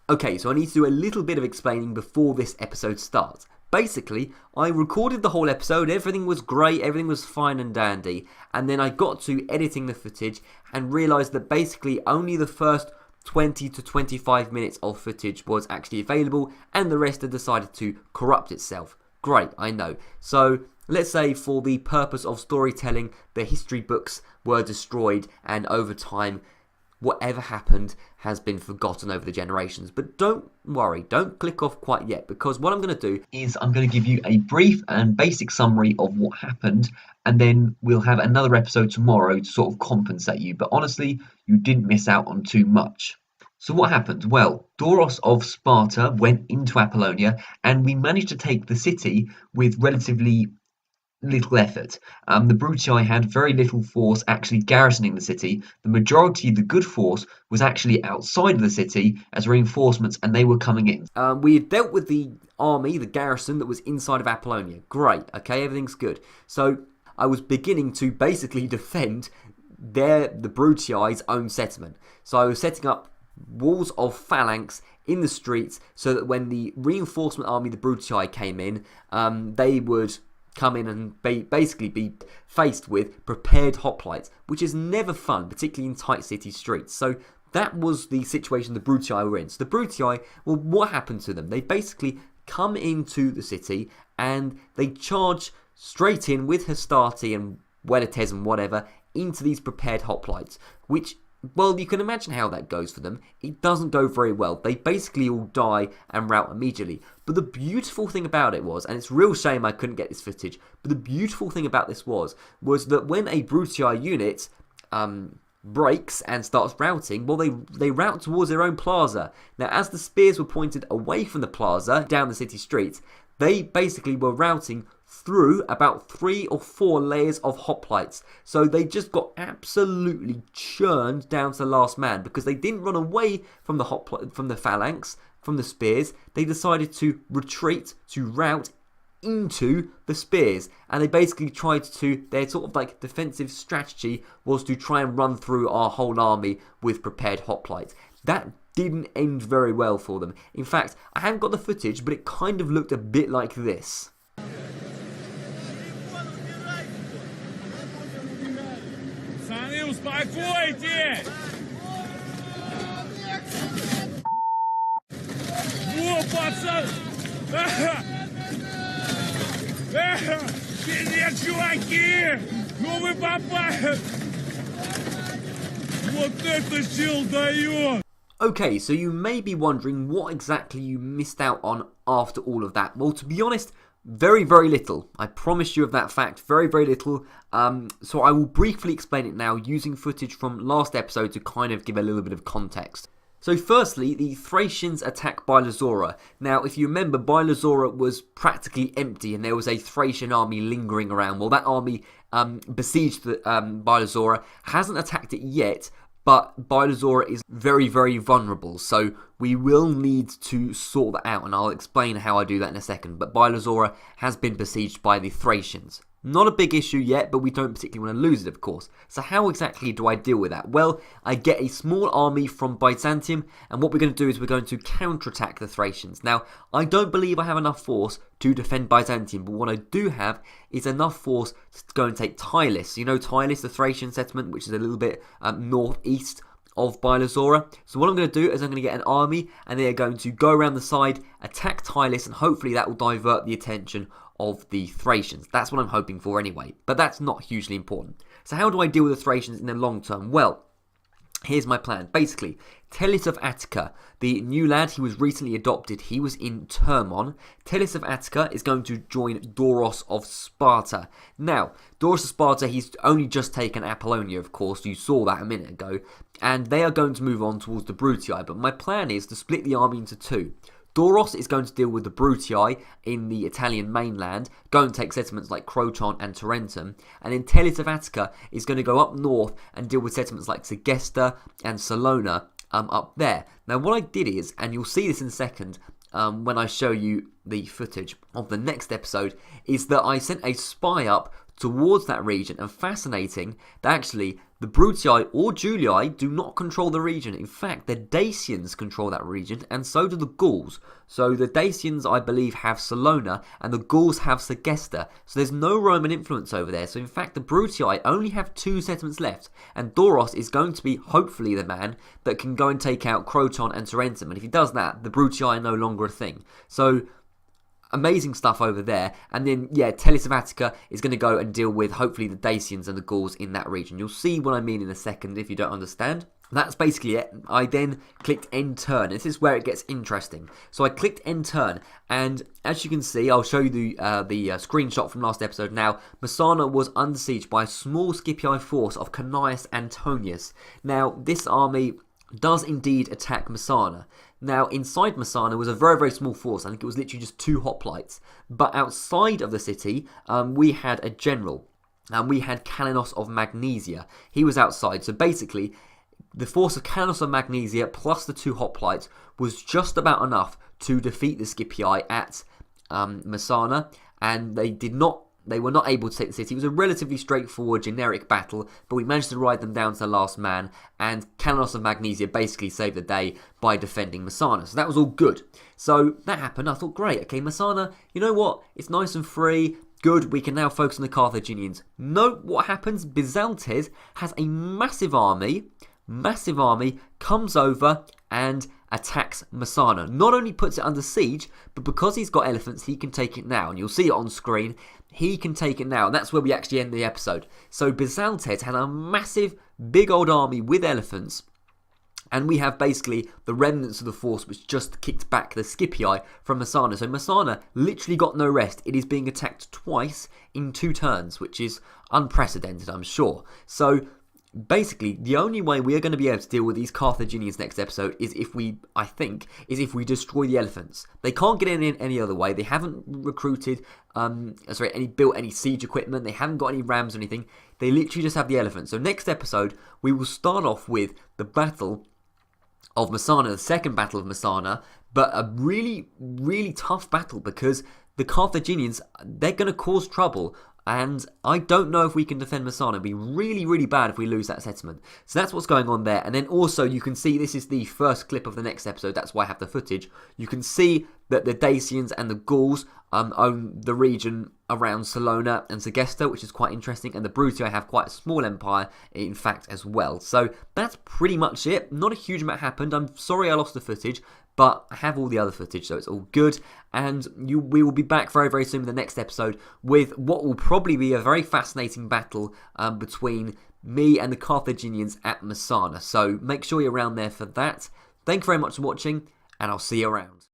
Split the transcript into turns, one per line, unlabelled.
Okay, so I need to do a little bit of explaining before this episode starts. Basically, I recorded the whole episode, everything was great, everything was fine and dandy, and then I got to editing the footage and realised that basically only the first 20 to 25 minutes of footage was actually available, and the rest had decided to corrupt itself. Great, I know. So, let's say for the purpose of storytelling, the history books were destroyed, and over time, whatever happened has been forgotten over the generations. But don't worry, don't click off quite yet, because what I'm going to do is I'm going to give you a brief and basic summary of what happened, and then we'll have another episode tomorrow to sort of compensate you. But honestly, you didn't miss out on too much. So what happened? Well, Doros of Sparta went into Apollonia, and we managed to take the city with relatively little effort. The Brutii had very little force actually garrisoning the city. The majority of the good force was actually outside of the city as reinforcements, and they were coming in. We had dealt with the army, the garrison that was inside of Apollonia. Great, okay, everything's good. So I was beginning to basically defend the Brutii's own settlement. So I was setting up walls of phalanx in the streets so that when the reinforcement army, the Brutii, came in, they would come in and basically be faced with prepared hoplites, which is never fun, particularly in tight city streets. So that was the situation the Brutii were in. So the Brutii, well, what happened to them? They basically come into the city and they charge straight in with Hastati and Weletes and whatever into these prepared hoplites, which, well, you can imagine how that goes for them. It doesn't go very well. They basically all die and rout immediately. But the beautiful thing about it was, and it's a real shame I couldn't get this footage, but the beautiful thing about this was that when a Brutii unit breaks and starts routing, well, they rout towards their own plaza. Now, as the spears were pointed away from the plaza, down the city streets, they basically were routing through about 3 or 4 layers of hoplites. So they just got absolutely churned down to the last man because they didn't run away from the phalanx, from the spears. They decided to retreat, to rout into the spears, and they basically tried to, their sort of like defensive strategy was to try and run through our whole army with prepared hoplites. That didn't end very well for them. In fact, I haven't got the footage, but it kind of looked a bit like this.
Привет, чуваки! Ну вы попали! Вот это сил дает!
Okay, so you may be wondering what exactly you missed out on after all of that. Well, to be honest, very, very little. I promise you of that fact, very, very little. So I will briefly explain it now using footage from last episode to kind of give a little bit of context. So firstly, the Thracians attack Bylazora. Now, if you remember, Bylazora was practically empty and there was a Thracian army lingering around. Well, that army besieged Bylazora, hasn't attacked it yet, but Bylazora is very, very vulnerable. So we will need to sort that out, and I'll explain how I do that in a second. But Bylazora has been besieged by the Thracians. Not a big issue yet, but we don't particularly want to lose it, of course. So how exactly do I deal with that? Well, I get a small army from Byzantium, and what we're going to do is we're going to counterattack the Thracians. Now, I don't believe I have enough force to defend Byzantium, but what I do have is enough force to go and take Tylis. You know Tylis, the Thracian settlement, which is a little bit northeast of Bylazora. So what I'm going to do is I'm going to get an army, and they are going to go around the side, attack Tylis, and hopefully that will divert the attention of the Thracians. That's what I'm hoping for anyway, but that's not hugely important. So how do I deal with the Thracians in the long term? Well, here's my plan. Basically, Telis of Attica, the new lad, he was recently adopted. He was in Termon. Telis of Attica is going to join Doros of Sparta. Now, Doros of Sparta, he's only just taken Apollonia, of course. You saw that a minute ago. And they are going to move on towards the Brutii. But my plan is to split the army into two. Doros is going to deal with the Brutii in the Italian mainland, go and take settlements like Croton and Tarentum, and then Telis of Attica is going to go up north and deal with settlements like Segesta and Salona up there. Now what I did is, and you'll see this in a second when I show you the footage of the next episode, is that I sent a spy up towards that region, and fascinating that actually the Brutii or Julii do not control the region. In fact, the Dacians control that region, and so do the Gauls. So the Dacians, I believe, have Salona, and the Gauls have Segesta. So there's no Roman influence over there. So in fact, the Brutii only have 2 settlements left, and Doros is going to be, hopefully, the man that can go and take out Croton and Tarentum. And if he does that, the Brutii are no longer a thing. So amazing stuff over there. And then, yeah, Tellus of Attica is going to go and deal with, hopefully, the Dacians and the Gauls in that region. You'll see what I mean in a second if you don't understand. That's basically it. I then clicked end turn. This is where it gets interesting. So I clicked end turn, and as you can see, I'll show you the screenshot from last episode. Now, Masana was under siege by a small Scipii force of Cneius Antonius. Now, this army does indeed attack Masana. Now, inside Masana was a very, very small force. I think it was literally just 2 hoplites. But outside of the city, we had a general. And we had Kalinos of Magnesia. He was outside. So basically, the force of Kalinos of Magnesia plus the 2 hoplites was just about enough to defeat the Scipii at Masana. And they were not able to take the city. It was a relatively straightforward, generic battle, but we managed to ride them down to the last man, and Kalinos of Magnesia basically saved the day by defending Masana. So that was all good. So that happened. I thought, great, okay, Masana, you know what? It's nice and free. Good, we can now focus on the Carthaginians. Note what happens. Bizaltes has a massive army, comes over and attacks Masana. Not only puts it under siege, but because he's got elephants, he can take it now. And you'll see it on screen. He can take it now. And that's where we actually end the episode. So Bizaltes had a massive, big old army with elephants. And we have basically the remnants of the force which just kicked back the Scipii from Masana. So Masana literally got no rest. It is being attacked twice in 2 turns, which is unprecedented, I'm sure. So basically, the only way we are going to be able to deal with these Carthaginians next episode is if we destroy the elephants. They can't get in any other way. They haven't recruited, built any siege equipment. They haven't got any rams or anything. They literally just have the elephants. So next episode, we will start off with the battle of Masana, the second battle of Masana, but a really, really tough battle because the Carthaginians, they're going to cause trouble. And I don't know if we can defend Masana. It'd be really, really bad if we lose that settlement. So that's what's going on there. And then also you can see, this is the first clip of the next episode. That's why I have the footage. You can see that the Dacians and the Gauls own the region around Salona and Segesta, which is quite interesting. And the Brutii have quite a small empire, in fact, as well. So that's pretty much it. Not a huge amount happened. I'm sorry I lost the footage, but I have all the other footage, so it's all good. And we will be back very, very soon in the next episode with what will probably be a very fascinating battle between me and the Carthaginians at Masana. So make sure you're around there for that. Thank you very much for watching, and I'll see you around.